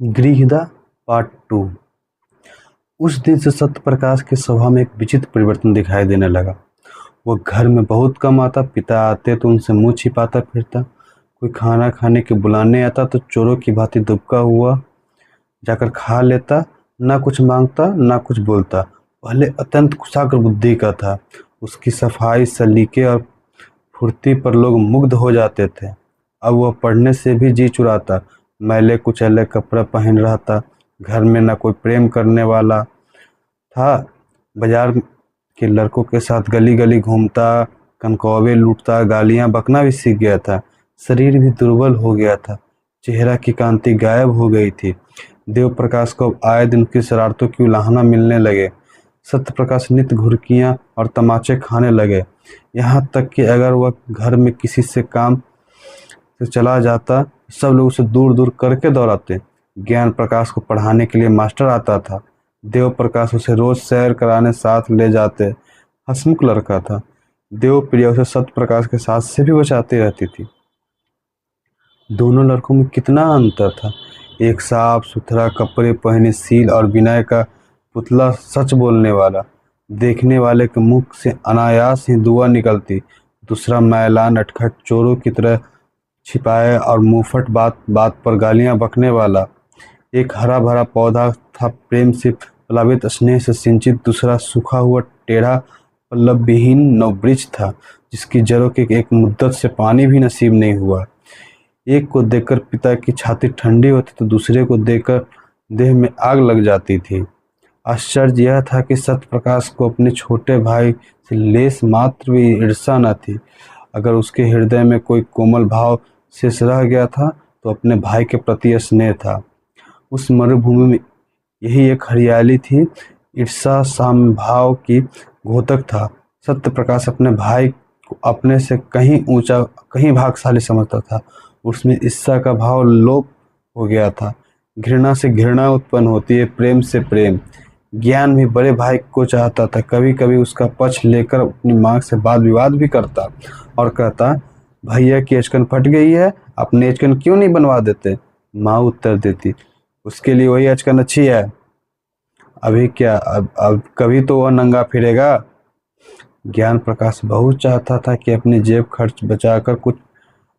गृहदा part 2। उस दिन से सत्यप्रकाश के स्वभाव में एक विचित्र परिवर्तन दिखाई देने लगा। वह घर में बहुत कम आता, पिता आते तो उनसे मुंह छिपाता फिरता, कोई खाना खाने के बुलाने आता तो चोरों की भांति दुबका हुआ जाकर खा लेता, ना कुछ मांगता ना कुछ बोलता। पहले अत्यंत कुशाग्र बुद्धि का था, उसकी सफाई, सलीके और फुर्ती पर लोग मुग्ध हो जाते थे। अब वह पढ़ने से भी जी चुराता, मैले कुचैले कपड़े पहन रहता, घर में न कोई प्रेम करने वाला था, बाजार के लड़कों के साथ गली गली घूमता, कनकौवे लूटता, गालियां बकना भी सीख गया था। शरीर भी दुर्बल हो गया था, चेहरा की कांति गायब हो गई थी। देव प्रकाश को अब आए दिन की शरारतों की उलाहना मिलने लगे। सत्य प्रकाश नित्य घुड़कियां और तमाचे खाने लगे। यहाँ तक कि अगर वह घर में किसी से काम से चला जाता, सब लोग उसे दूर दूर करके दौड़ाते। ज्ञान प्रकाश को पढ़ाने के लिए मास्टर आता था। देव प्रकाश उसे रोज सैर कराने साथ ले जाते। हंसमुख लड़का था। देव प्रिया उसे सत्य प्रकाश के साथ से भी बचाती रहती थी। दोनों लड़कों में कितना अंतर था। एक साफ सुथरा कपड़े पहने, सील और विनय का पुतला, सच बोलने वाला, देखने वाले के मुख से अनायास ही दुआ निकलती। दूसरा मैला नटखट, चोरों की तरह छिपाए और मुंहफट बात बात पर गालियां बकने वाला। एक हरा भरा पौधा था, प्रेम से प्लावित, स्नेह से सिंचित। दूसरा सूखा हुआ, टेढ़ा, पल्लव विहीन नववृक्ष था, जिसकी जड़ों के एक मुद्दत से पानी भी नसीब नहीं हुआ। एक को देखकर पिता की छाती ठंडी होती तो दूसरे को देखकर देह में आग लग जाती थी। आश्चर्य यह था कि सत्य प्रकाश को अपने छोटे भाई से लेस मात्र भी ईर्ष्या न थी। अगर उसके हृदय में कोई कोमल भाव शेष रह गया था तो अपने भाई के प्रति स्नेह था। उस मरुभूमि में यही एक हरियाली थी। ईर्ष्या साम्य भाव की घोतक था। सत्य प्रकाश अपने भाई को अपने से कहीं ऊंचा, कहीं भाग्यशाली समझता था। उसमें ईर्ष्या का भाव लोप हो गया था। घृणा से घृणा उत्पन्न होती है, प्रेम से प्रेम। ज्ञान भी बड़े भाई को चाहता था। कभी कभी उसका पक्ष लेकर अपनी माँ से वाद विवाद भी करता और कहता, भैया की अचकन फट गई है, अपने अचकन क्यों नहीं बनवा देते। माँ उत्तर देती, उसके लिए वही अचकन अच्छी है। अभी क्या, अब कभी तो वह नंगा फिरेगा। ज्ञान प्रकाश बहुत चाहता था कि अपनी जेब खर्च बचाकर कुछ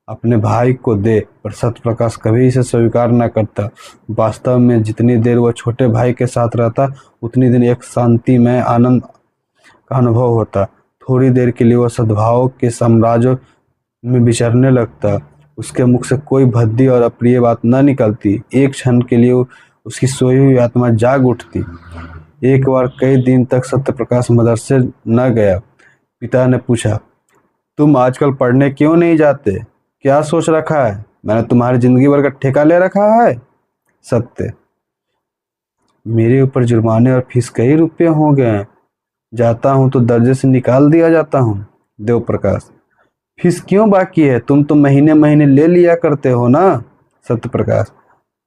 अपने भाई को दे, पर सत्य प्रकाश कभी इसे स्वीकार न करता। वास्तव में जितनी देर वह छोटे भाई के साथ रहता, उतनी दिन एक शांतिमय आनंद का अनुभव होता। थोड़ी देर के लिए वह सद्भाव के साम्राज्य में विचरने लगता। उसके मुख से कोई भद्दी और अप्रिय बात न निकलती। एक क्षण के लिए उसकी सोई हुई आत्मा जाग उठती। एक बार कई दिन तक सत्य प्रकाश मदरसे न गया। पिता ने पूछा, तुम आजकल पढ़ने क्यों नहीं जाते, क्या सोच रखा है, मैंने तुम्हारी जिंदगी भर का ठेका ले रखा है। सत्य, मेरे ऊपर जुर्माने और फीस कई रुपये हो गए हैं, जाता हूं तो दर्जे से निकाल दिया जाता हूं। देव प्रकाश, फीस क्यों बाकी है, तुम तो महीने महीने ले लिया करते हो ना। सत्य प्रकाश,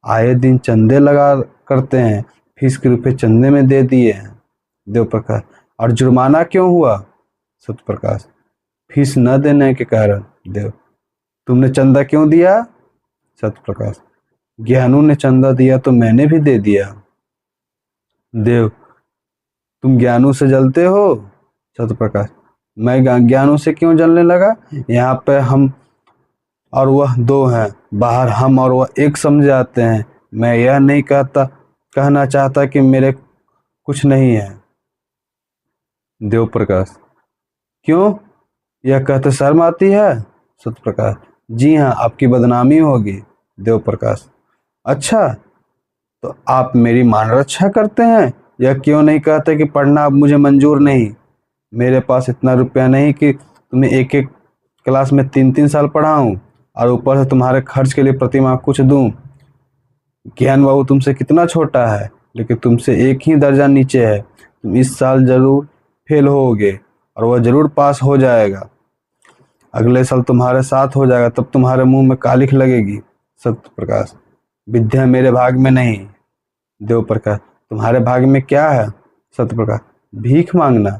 आए दिन चंदे लगा करते हैं, फीस के रुपए चंदे में दे दिए हैं। देव प्रकाश, और जुर्माना क्यों हुआ। सत्य प्रकाश, फीस न देने के कारण। देव, तुमने चंदा क्यों दिया। सत्य प्रकाश, ज्ञानू ने चंदा दिया तो मैंने भी दे दिया। देव, तुम ज्ञानू से जलते हो। सत्य प्रकाश, मैं ज्ञानू से क्यों जलने लगा, यहाँ पे हम और वह दो हैं, बाहर हम और वह एक समझ आते हैं। मैं यह नहीं कहना चाहता कि मेरे कुछ नहीं है। देव प्रकाश, क्यों, यह कहते शर्म आती है। सत्य प्रकाश, जी हाँ, आपकी बदनामी होगी। देव प्रकाश, अच्छा, तो आप मेरी मान रक्षा करते हैं। यह क्यों नहीं कहते कि पढ़ना अब मुझे मंजूर नहीं। मेरे पास इतना रुपया नहीं कि तुम्हें एक एक क्लास में 3-3 साल पढ़ाऊं और ऊपर से तुम्हारे खर्च के लिए प्रति माह कुछ दूं। ज्ञान बाबू तुमसे कितना छोटा है, लेकिन तुमसे एक ही दर्जा नीचे है। तुम इस साल जरूर फेल होगे और वह जरूर पास हो जाएगा। अगले साल तुम्हारे साथ हो जाएगा, तब तुम्हारे मुंह में कालिख लगेगी। सत्य प्रकाश, विद्या मेरे भाग में नहीं। देव प्रकाश, तुम्हारे भाग में क्या है। सत्य प्रकाश, भीख मांगना।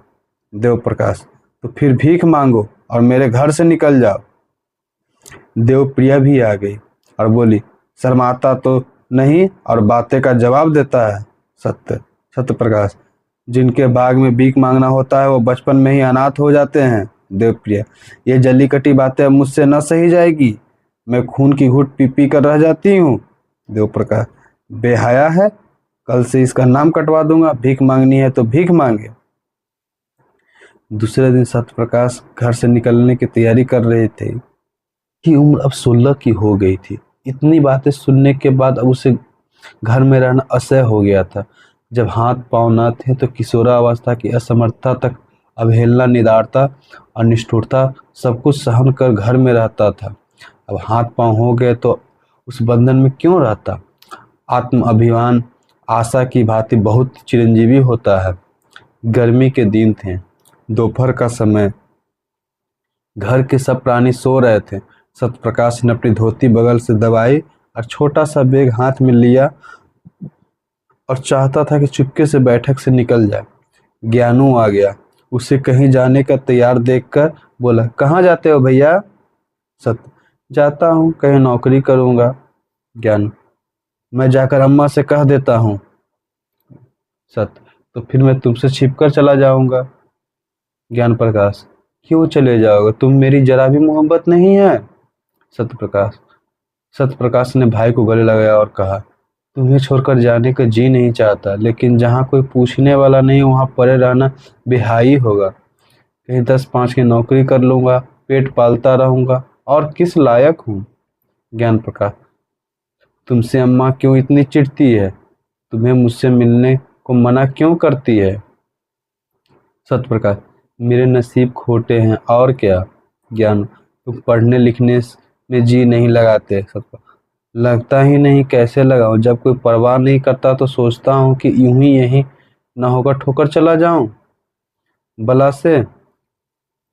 देव प्रकाश, तो फिर भीख मांगो और मेरे घर से निकल जाओ। देव प्रिया भी आ गई और बोली, शर्माता तो नहीं और बातें का जवाब देता है। सत्य सत्य प्रकाश, जिनके भाग में भीख मांगना होता है वो बचपन में ही अनाथ हो जाते हैं। देवप्रिय, ये जली कटी बातें अब मुझसे न सही जाएगी। मैं खून की घूंट पी पी कर रह जाती हूँ। देव प्रकाश, बेहया है, कल से इसका नाम कटवा दूंगा। भीख मांगनी है तो भीख मांगे। दूसरे दिन सत्य प्रकाश घर से निकलने की तैयारी कर रहे थे कि उम्र अब 16 की हो गई थी। इतनी बातें सुनने के बाद अब उसे घर में रहना असह्य हो गया था। जब हाथ पांव न थे तो किशोरावस्था की असमर्थता तक अवहेलना, निदारता और निष्ठुरता सब कुछ सहन कर घर में रहता था। अब हाथ पांव हो गए तो उस बंधन में क्यों रहता। आत्म अभिमान आशा की भांति बहुत चिरंजीवी होता है। गर्मी के दिन थे, दोपहर का समय, घर के सब प्राणी सो रहे थे। सत्यप्रकाश ने अपनी धोती बगल से दबाई और छोटा सा बैग हाथ में लिया और चाहता था कि चुपके से बैठक से निकल जाए। ज्ञानू आ गया। उसे कहीं जाने का तैयार देखकर बोला, कहाँ जाते हो भैया। सत्य, जाता हूँ, कहीं नौकरी करूँगा। ज्ञानू, मैं जाकर अम्मा से कह देता हूँ। सत्य, तो फिर मैं तुमसे छिपकर चला जाऊंगा। ज्ञान प्रकाश, क्यों चले जाओगे, तुम मेरी जरा भी मोहब्बत नहीं है। सत्य प्रकाश, सत्य प्रकाश ने भाई को गले लगाया और कहा, तुम्हें छोड़कर जाने का जी नहीं चाहता, लेकिन जहाँ कोई पूछने वाला नहीं वहाँ पड़े रहना बेहाई होगा। कहीं 10-5 की नौकरी कर लूंगा, पेट पालता रहूंगा, और किस लायक हूँ। ज्ञान प्रकाश, तुमसे अम्मा क्यों इतनी चिढ़ती है, तुम्हें मुझसे मिलने को मना क्यों करती है। सत्य प्रकाश, मेरे नसीब खोटे हैं और क्या। ज्ञान, तुम पढ़ने लिखने में जी नहीं लगाते। सत्य, लगता ही नहीं, कैसे लगाऊं, जब कोई परवाह नहीं करता तो सोचता हूँ कि यूं ही यहीं न होकर ठोकर चला जाऊं बला से।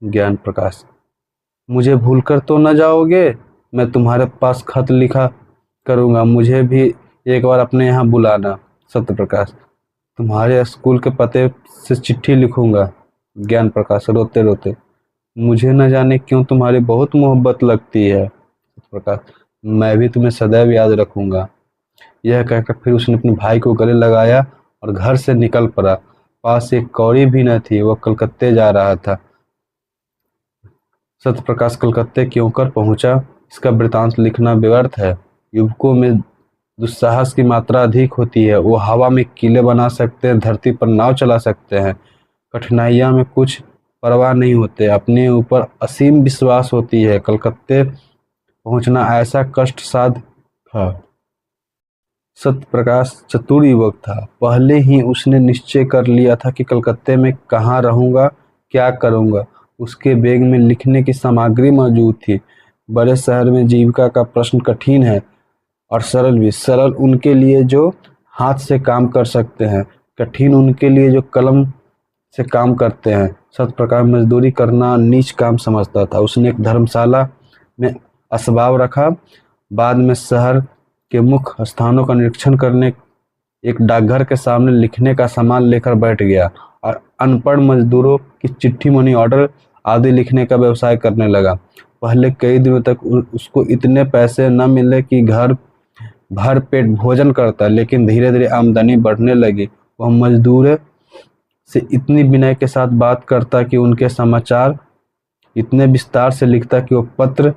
ज्ञान प्रकाश, मुझे भूलकर तो न जाओगे, मैं तुम्हारे पास खत लिखा करूंगा, मुझे भी एक बार अपने यहाँ बुलाना। सत्य प्रकाश, तुम्हारे स्कूल के पते से चिट्ठी लिखूंगा। ज्ञान प्रकाश रोते रोते, मुझे न जाने क्यों तुम्हारी बहुत मोहब्बत लगती है। सत्य प्रकाश, मैं भी तुम्हें सदैव याद रखूंगा। यह कहकर फिर उसने अपने भाई को गले लगाया और घर से निकल पड़ा। पास एक कौड़ी भी न थी, वह कलकत्ते जा रहा था। सत्य प्रकाश कलकत्ते क्यों कर पहुंचा, इसका वृतांत लिखना व्यर्थ है। युवकों में दुस्साहस की मात्रा अधिक होती है। वो हवा में किले बना सकते हैं, धरती पर नाव चला सकते हैं। कठिनाइयां में कुछ परवाह नहीं होते, अपने ऊपर असीम विश्वास होती है। कलकत्ते पहुंचना ऐसा कष्ट साध्य था। सत्य प्रकाश चतुर युवक था। पहले ही उसने निश्चय कर लिया था कि कलकत्ते में कहाँ रहूंगा, क्या करूंगा। उसके बैग में लिखने की सामग्री मौजूद थी। बड़े शहर में जीविका का प्रश्न कठिन है और सरल भी। सरल उनके लिए जो हाथ से काम कर सकते हैं, कठिन उनके लिए जो कलम से काम करते हैं। सत्य प्रकाश मजदूरी करना नीच काम समझता था। उसने एक धर्मशाला में असबाब रखा। बाद में शहर के मुख्य स्थानों का निरीक्षण करने एक डाकघर के सामने लिखने का सामान लेकर बैठ गया और अनपढ़ मजदूरों की चिट्ठी, मनी ऑर्डर आदि लिखने का व्यवसाय करने लगा। पहले कई दिनों तक उसको इतने पैसे न मिले कि घर भर पेट भोजन करता, लेकिन धीरे धीरे आमदनी बढ़ने लगी। वह मजदूर से इतनी विनय के साथ बात करता कि उनके समाचार इतने विस्तार से लिखता कि वो पत्र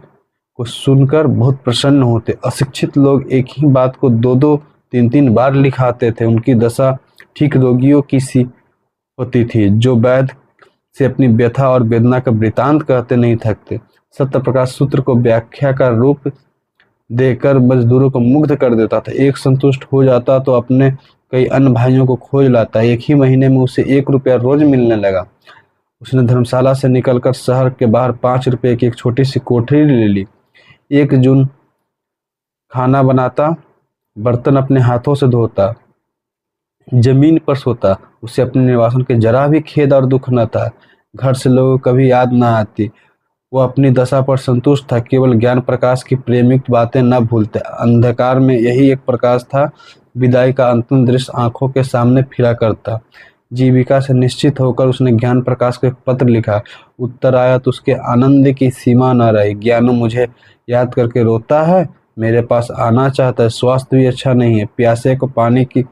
को सुनकर बहुत प्रसन्न होते। अशिक्षित लोग एक ही बात को 2-2, 3-3 बार लिखाते थे। उनकी दशा ठीक रोगियों की सी होती थी, जो वैद्य से अपनी व्यथा और वेदना का वृतांत कहते नहीं थकते। सत्य प्रकाश सूत्र को व्याख्या का रूप देकर मजदूरों को मुग्ध कर देता था। एक संतुष्ट हो जाता तो अपने कई अन्य भाइयों को खोज लाता। एक ही महीने में उसे 1 रुपया रोज मिलने लगा। उसने धर्मशाला से निकलकर शहर के बाहर 5 रुपये की एक छोटी सी कोठरी ले ली। 1 जून खाना बनाता, बर्तन अपने हाथों से धोता, जमीन पर सोता। उसे अपने निवासन के जरा भी खेद और दुख न था। घर से लोगों को कभी याद न आती। वो अपनी दशा पर संतुष्ट था। केवल ज्ञान प्रकाश की प्रेमिक बातें न भूलते। अंधकार में यही एक प्रकाश था। विदाई का अंतिम दृश्य आंखों के सामने फिरा करता। जीविका से निश्चित होकर उसने ज्ञान प्रकाश को एक पत्र लिखा। उत्तर आया तो उसके आनंद की सीमा न रही। ज्ञानू मुझे याद करके रोता है, मेरे पास आना चाहता है। स्वास्थ्य भी अच्छा नहीं है। प्यासे को पानी की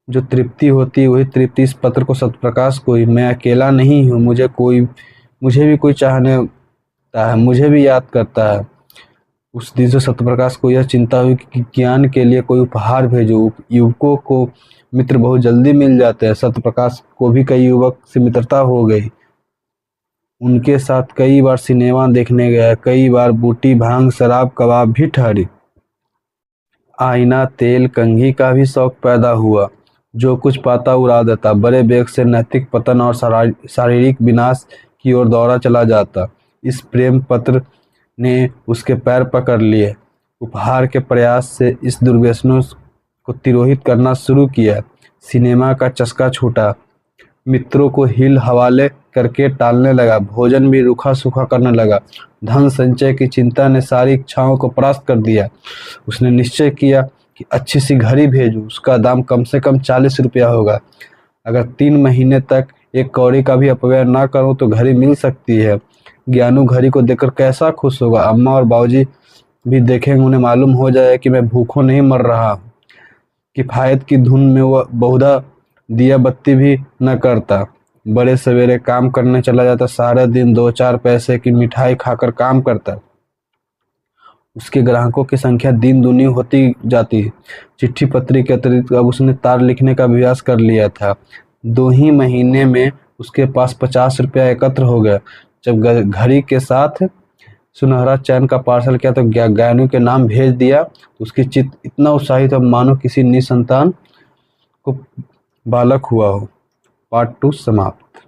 जो तृप्ति होती है वही तृप्ति इस पत्र को सत्यप्रकाश को ही। मैं अकेला नहीं हूँ, मुझे भी कोई चाहता है, मुझे भी याद करता है। उस दिन से सत्यप्रकाश को यह चिंता हुई कि ज्ञान के लिए कोई उपहार भेजो। युवकों को मित्र बहुत जल्दी मिल जाते हैं। सत्यप्रकाश को भी कई युवक से मित्रता हो गई। उनके साथ कई बार सिनेमा देखने गया, कई बार बूटी भांग शराब कबाब भी ठहरी। आईना तेल कंघी का भी शौक पैदा हुआ। जो कुछ पाता उड़ा देता। बड़े वेग से नैतिक पतन और शारीरिक विनाश की ओर दौड़ा चला जाता। इस प्रेम पत्र ने उसके पैर पकड़ लिए। उपहार के प्रयास से इस दुर्व्यसनों को तिरोहित करना शुरू किया। सिनेमा का चस्का छूटा। मित्रों को हिल हवाले करके टालने लगा। भोजन भी रूखा सूखा करने लगा। धन संचय की चिंता ने सारी इच्छाओं को परास्त कर दिया। उसने निश्चय किया कि अच्छी सी घड़ी भेजूं। उसका दाम कम से कम 40 रुपया होगा। अगर 3 महीने तक एक कौड़ी का भी अपव्यय ना करूं तो घड़ी मिल सकती है। ज्ञानू घड़ी को देखकर कैसा खुश होगा। अम्मा और बाबूजी भी देखेंगे, उन्हें मालूम हो जाए कि मैं भूखों नहीं मर रहा हूँ। किफायत की धुन में वह बहुधा दिया बत्ती भी न करता। बड़े सवेरे काम करने चला जाता। सारा दिन 2-4 पैसे की मिठाई खाकर काम करता। उसके ग्राहकों की संख्या दिन दूनी होती जाती। चिट्ठी पत्री के अतिरिक्त अब उसने तार लिखने का अभ्यास कर लिया था। 2 ही महीने में उसके पास 50 रुपया एकत्र हो गया। जब घड़ी के साथ सुनहरा चैन का पार्सल किया तो ज्ञानू के नाम भेज दिया तो उसकी चित्त इतना उत्साहित हो मानो किसी निसंतान को बालक हुआ हो। पार्ट 2 समाप्त।